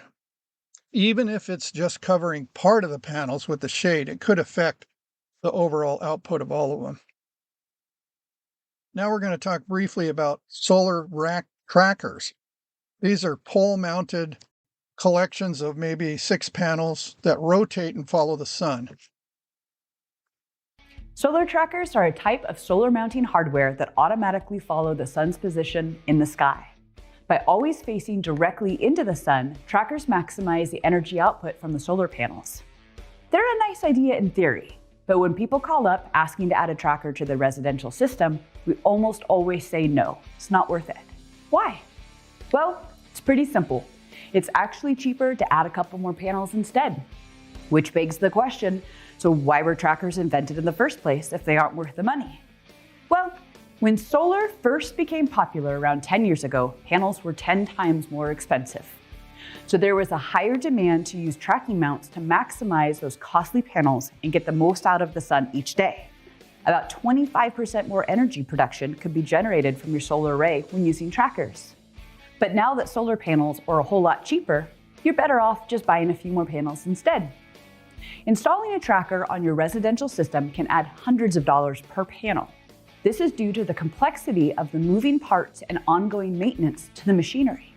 Even if it's just covering part of the panels with the shade, it could affect the overall output of all of them. Now we're going to talk briefly about solar rack trackers. These are pole-mounted collections of maybe 6 panels that rotate and follow the sun. Solar trackers are a type of solar mounting hardware that automatically follow the sun's position in the sky. By always facing directly into the sun, trackers maximize the energy output from the solar panels. They're a nice idea in theory, but when people call up asking to add a tracker to their residential system, we almost always say no, it's not worth it. Why? Well, it's pretty simple. It's actually cheaper to add a couple more panels instead. Which begs the question, so why were trackers invented in the first place if they aren't worth the money? Well, when solar first became popular around 10 years ago, panels were 10 times more expensive. So there was a higher demand to use tracking mounts to maximize those costly panels and get the most out of the sun each day. About 25% more energy production could be generated from your solar array when using trackers. But now that solar panels are a whole lot cheaper, you're better off just buying a few more panels instead. Installing a tracker on your residential system can add hundreds of dollars per panel. This is due to the complexity of the moving parts and ongoing maintenance to the machinery.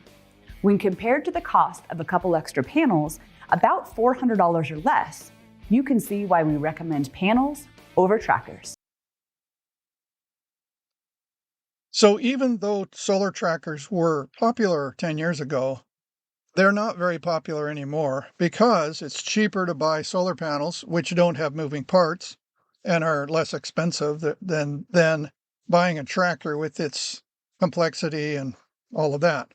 When compared to the cost of a couple extra panels, about $400 or less, you can see why we recommend panels over trackers. So even though solar trackers were popular 10 years ago, they're not very popular anymore because it's cheaper to buy solar panels, which don't have moving parts and are less expensive than buying a tracker with its complexity and all of that.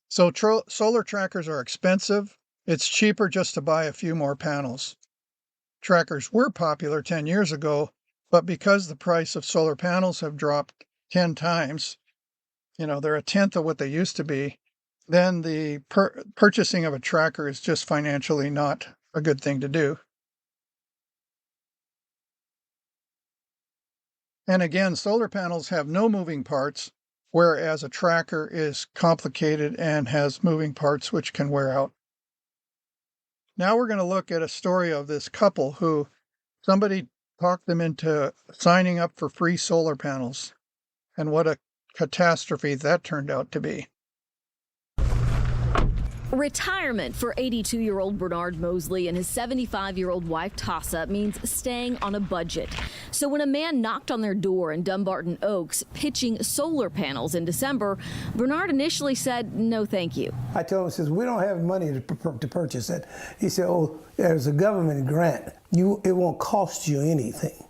So solar trackers are expensive. It's cheaper just to buy a few more panels. Trackers were popular 10 years ago, but because the price of solar panels have dropped 10 times, they're a tenth of what they used to be, then the purchasing of a tracker is just financially not a good thing to do. And again, solar panels have no moving parts, whereas a tracker is complicated and has moving parts which can wear out. Now we're going to look at a story of this couple who somebody talked them into signing up for free solar panels, and what a catastrophe that turned out to be. Retirement for 82-year-old Bernard Mosley and his 75-year-old wife Tassa means staying on a budget. So when a man knocked on their door in Dumbarton Oaks pitching solar panels in December, Bernard initially said no thank you. I told him, he says, we don't have money to purchase it. He said, oh, there's a government grant. It won't cost you anything.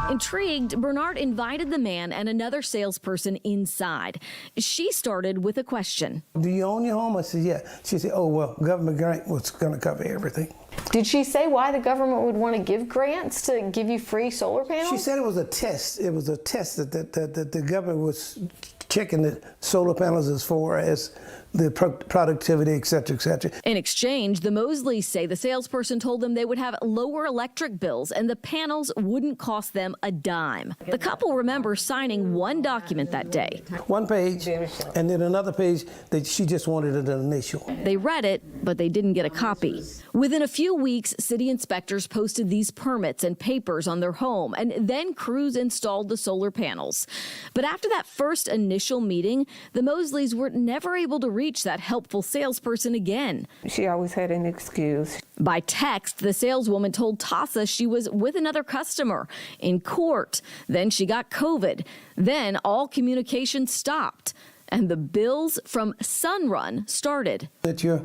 Intrigued, Bernard invited the man and another salesperson inside. She started with a question. Do you own your home? I said, yeah. She said, oh, well, government grant was going to cover everything. Did she say why the government would want to give grants to give you free solar panels? She said it was a test. It was a test that the government was checking the solar panels as far as the productivity, et cetera, et cetera. In exchange, the Mosleys say the salesperson told them they would have lower electric bills and the panels wouldn't cost them a dime. The couple remember signing one document that day. One page, and then another page that she just wanted an initial. They read it, but they didn't get a copy. Within a few weeks, city inspectors posted these permits and papers on their home, and then crews installed the solar panels. But after that first initial meeting, the Mosleys were never able to reach that helpful salesperson again. She always had an excuse. By text, the saleswoman told Tassa she was with another customer in court. Then she got COVID. Then all communication stopped, and the bills from Sunrun started. That your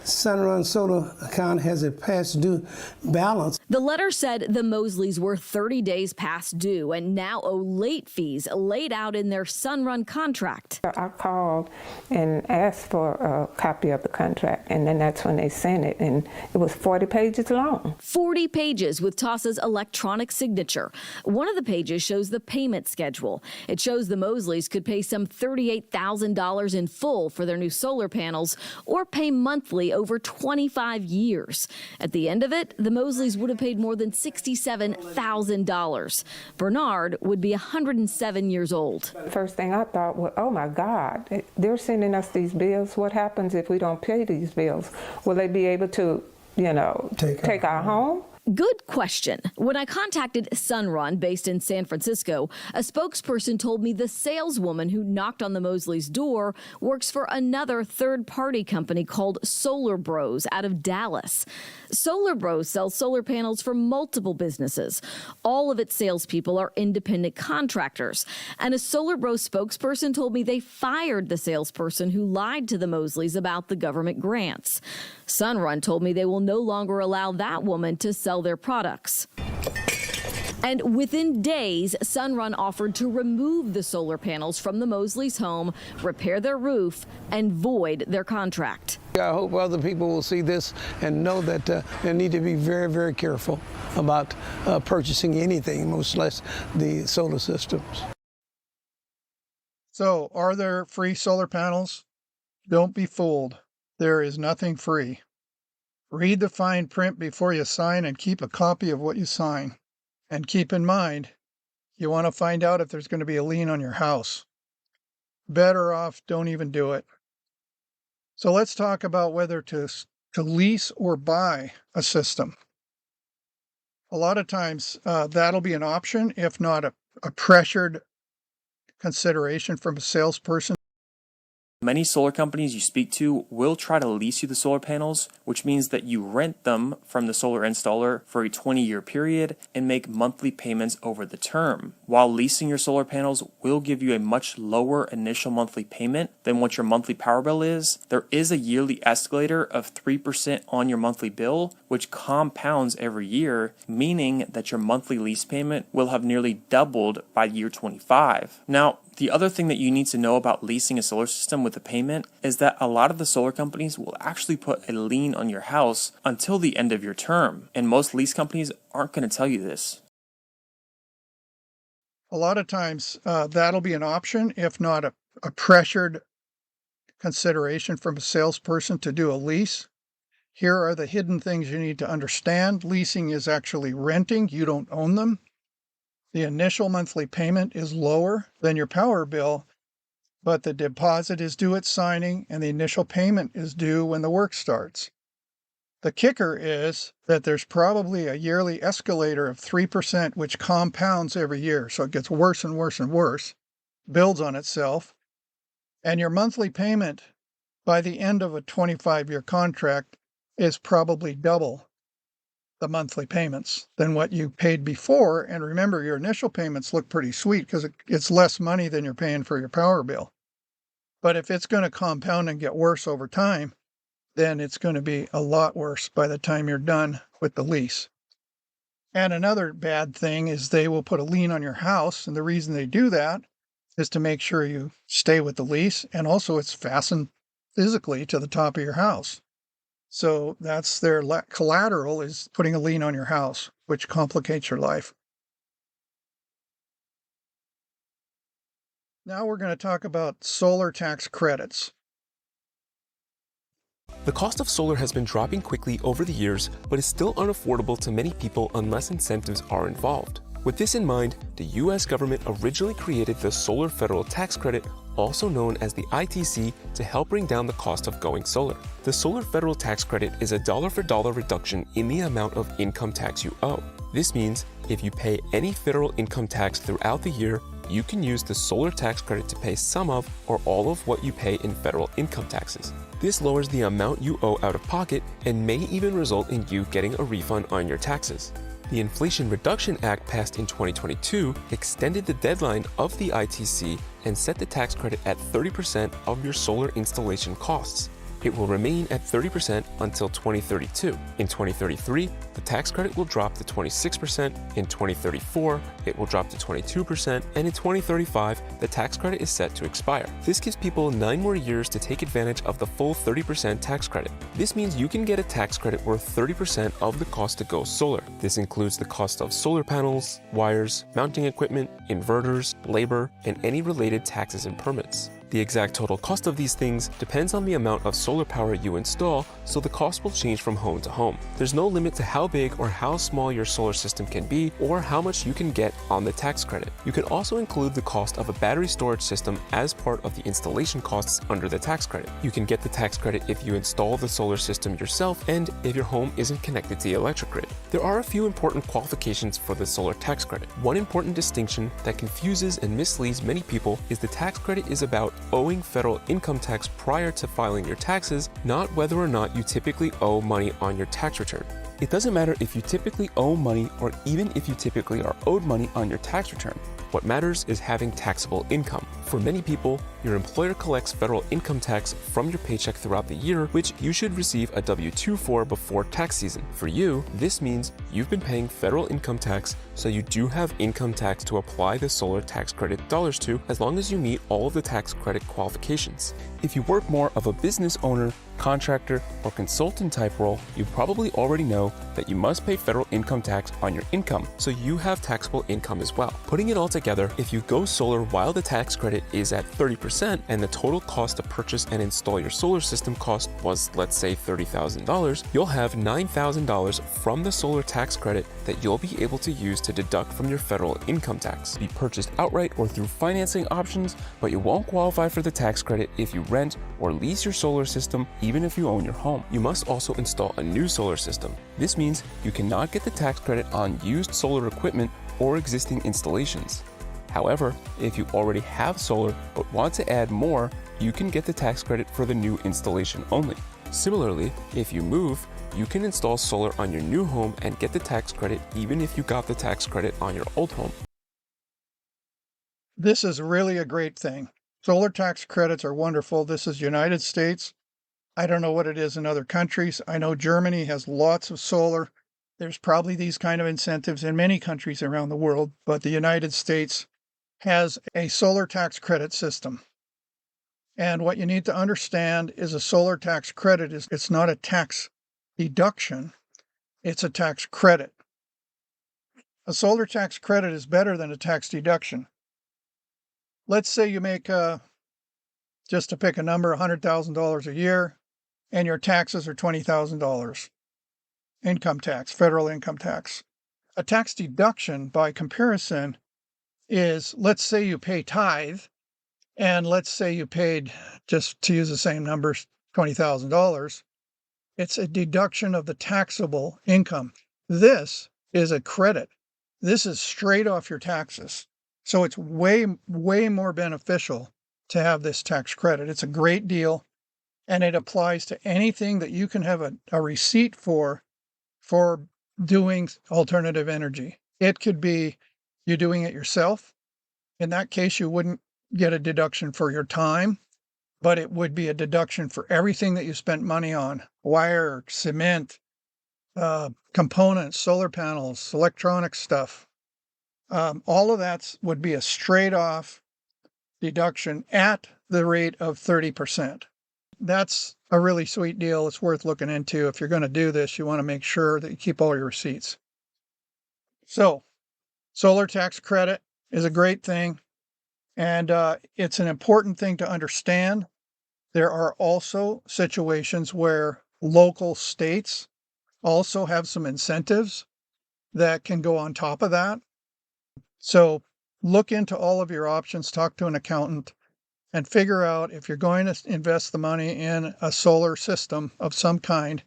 Sunrun solar account has a past due balance. The letter said the Mosleys were 30 days past due and now owe late fees laid out in their Sunrun contract. I called and asked for a copy of the contract, and then that's when they sent it, and it was 40 pages long. 40 pages with Tassa's electronic signature. One of the pages shows the payment schedule. It shows the Mosleys could pay some $38,000 in full for their new solar panels or pay monthly over 25 years. At the end of it, the Mosleys would have paid more than $67,000. Bernard would be 107 years old. First thing I thought was, oh my God, they're sending us these bills. What happens if we don't pay these bills? Will they be able to, take our home? Good question. When I contacted Sunrun, based in San Francisco, a spokesperson told me the saleswoman who knocked on the Mosleys' door works for another third-party company called Solar Bros out of Dallas. Solar Bros sells solar panels for multiple businesses. All of its salespeople are independent contractors. And a Solar Bros spokesperson told me they fired the salesperson who lied to the Mosleys about the government grants. Sunrun told me they will no longer allow that woman to sell their products. And within days, Sunrun offered to remove the solar panels from the Mosleys' home, repair their roof, and void their contract. I hope other people will see this and know that they need to be very, very careful about purchasing anything, much less the solar systems. So, are there free solar panels? Don't be fooled. There is nothing free. Read the fine print before you sign and keep a copy of what you sign. And keep in mind, you want to find out if there's going to be a lien on your house. Better off don't even do it. So let's talk about whether to lease or buy a system. A lot of times that'll be an option, if not a pressured consideration from a salesperson. Many solar companies you speak to will try to lease you the solar panels, which means that you rent them from the solar installer for a 20-year period and make monthly payments over the term. While leasing your solar panels will give you a much lower initial monthly payment than what your monthly power bill is, there is a yearly escalator of 3% on your monthly bill, which compounds every year, meaning that your monthly lease payment will have nearly doubled by year 25. Now, the other thing that you need to know about leasing a solar system with a payment is that a lot of the solar companies will actually put a lien on your house until the end of your term, and most lease companies aren't going to tell you this. A lot of times that'll be an option, if not a pressured consideration from a salesperson to do a lease. Here are the hidden things you need to understand. Leasing is actually renting. You don't own them. The initial monthly payment is lower than your power bill, but the deposit is due at signing and the initial payment is due when the work starts. The kicker is that there's probably a yearly escalator of 3%, which compounds every year, so it gets worse and worse and worse, builds on itself, and your monthly payment by the end of a 25-year contract is probably double the monthly payments than what you paid before. And remember, your initial payments look pretty sweet because it's less money than you're paying for your power bill. But if it's going to compound and get worse over time, then it's going to be a lot worse by the time you're done with the lease. And another bad thing is they will put a lien on your house. And the reason they do that is to make sure you stay with the lease. And also it's fastened physically to the top of your house. So that's their collateral, is putting a lien on your house, which complicates your life. Now we're going to talk about solar tax credits. The cost of solar has been dropping quickly over the years, but is still unaffordable to many people unless incentives are involved. With this in mind, the US government originally created the Solar Federal Tax Credit, also known as the ITC, to help bring down the cost of going solar. The Solar Federal Tax Credit is a dollar-for-dollar reduction in the amount of income tax you owe. This means if you pay any federal income tax throughout the year, you can use the solar tax credit to pay some of or all of what you pay in federal income taxes. This lowers the amount you owe out of pocket and may even result in you getting a refund on your taxes. The Inflation Reduction Act passed in 2022 extended the deadline of the ITC and set the tax credit at 30% of your solar installation costs. It will remain at 30% until 2032. In 2033, the tax credit will drop to 26%. In 2034, it will drop to 22%. And in 2035, the tax credit is set to expire. This gives people 9 more years to take advantage of the full 30% tax credit. This means you can get a tax credit worth 30% of the cost to go solar. This includes the cost of solar panels, wires, mounting equipment, inverters, labor, and any related taxes and permits. The exact total cost of these things depends on the amount of solar power you install, so the cost will change from home to home. There's no limit to how big or how small your solar system can be or how much you can get on the tax credit. You can also include the cost of a battery storage system as part of the installation costs under the tax credit. You can get the tax credit if you install the solar system yourself and if your home isn't connected to the electric grid. There are a few important qualifications for the solar tax credit. One important distinction that confuses and misleads many people is the tax credit is about owing federal income tax prior to filing your taxes, not whether or not you typically owe money on your tax return. It doesn't matter if you typically owe money or even if you typically are owed money on your tax return. What matters is having taxable income. For many people, your employer collects federal income tax from your paycheck throughout the year, which you should receive a W-2 for before tax season. For you, this means you've been paying federal income tax, so you do have income tax to apply the solar tax credit dollars to as long as you meet all of the tax credit qualifications. If you work more of a business owner, contractor, or consultant type role, you probably already know that you must pay federal income tax on your income, so you have taxable income as well. Putting it all together, if you go solar while the tax credit is at 30% and the total cost to purchase and install your solar system cost was, let's say, $30,000, you'll have $9,000 from the solar tax credit that you'll be able to use to deduct from your federal income tax. Be purchased outright or through financing options, but you won't qualify for the tax credit if you rent or lease your solar system, even if you own your home. You must also install a new solar system. This means you cannot get the tax credit on used solar equipment or existing installations. However, if you already have solar but want to add more, you can get the tax credit for the new installation only. Similarly, if you move, you can install solar on your new home and get the tax credit even if you got the tax credit on your old home. This is really a great thing. Solar tax credits are wonderful. This is United States. I don't know what it is in other countries. I know Germany has lots of solar. There's probably these kind of incentives in many countries around the world, but the United States has a solar tax credit system. And what you need to understand is a solar tax credit it's not a tax deduction, it's a tax credit. A solar tax credit is better than a tax deduction. Let's say you make, just to pick a number, $100,000 a year, and your taxes are $20,000. Income tax, federal income tax. A tax deduction, by comparison, is, let's say you pay tithe, and let's say you paid, just to use the same numbers, $20,000. It's a deduction of the taxable income. This is a credit. This is straight off your taxes. So it's way, way more beneficial to have this tax credit. It's a great deal, and it applies to anything that you can have a receipt for doing alternative energy. It could be you doing it yourself. In that case, you wouldn't get a deduction for your time, but it would be a deduction for everything that you spent money on: wire, cement, components, solar panels, electronic stuff. All of that would be a straight off deduction at the rate of 30%. That's a really sweet deal. It's worth looking into. If you're going to do this, you want to make sure that you keep all your receipts. So, solar tax credit is a great thing. And it's an important thing to understand. There are also situations where local states also have some incentives that can go on top of that. So look into all of your options, talk to an accountant, and figure out if you're going to invest the money in a solar system of some kind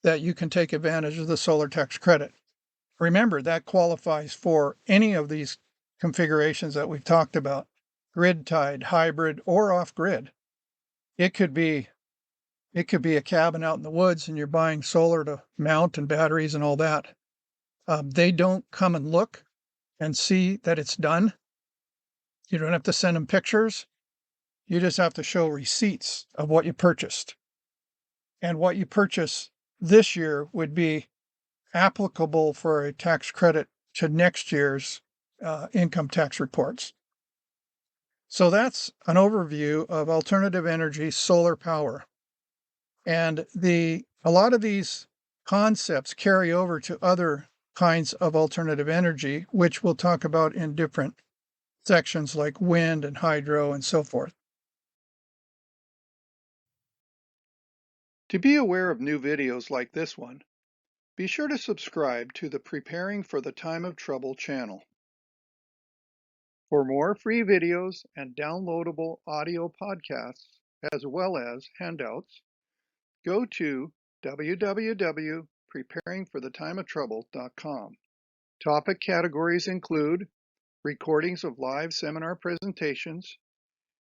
that you can take advantage of the solar tax credit. Remember, that qualifies for any of these configurations that we've talked about, grid tied, hybrid, or off grid. It could be a cabin out in the woods and you're buying solar to mount and batteries and all that. They don't come and look and see that it's done. You don't have to send them pictures. You just have to show receipts of what you purchased. And what you purchase this year would be applicable for a tax credit to next year's income tax reports. So that's an overview of alternative energy solar power. And a lot of these concepts carry over to other kinds of alternative energy, which we'll talk about in different sections like wind and hydro and so forth. To be aware of new videos like this one, be sure to subscribe to the Preparing for the Time of Trouble channel. For more free videos and downloadable audio podcasts, as well as handouts, go to www.preparingforthetimeoftrouble.com. Topic categories include recordings of live seminar presentations,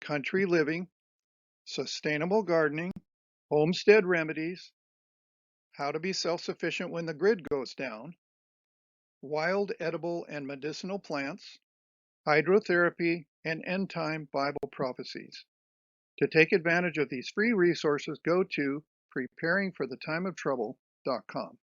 country living, sustainable gardening, homestead remedies, how to be self-sufficient when the grid goes down, wild edible and medicinal plants, hydrotherapy, and end-time Bible prophecies. To take advantage of these free resources, go to preparingforthetimeoftrouble.com.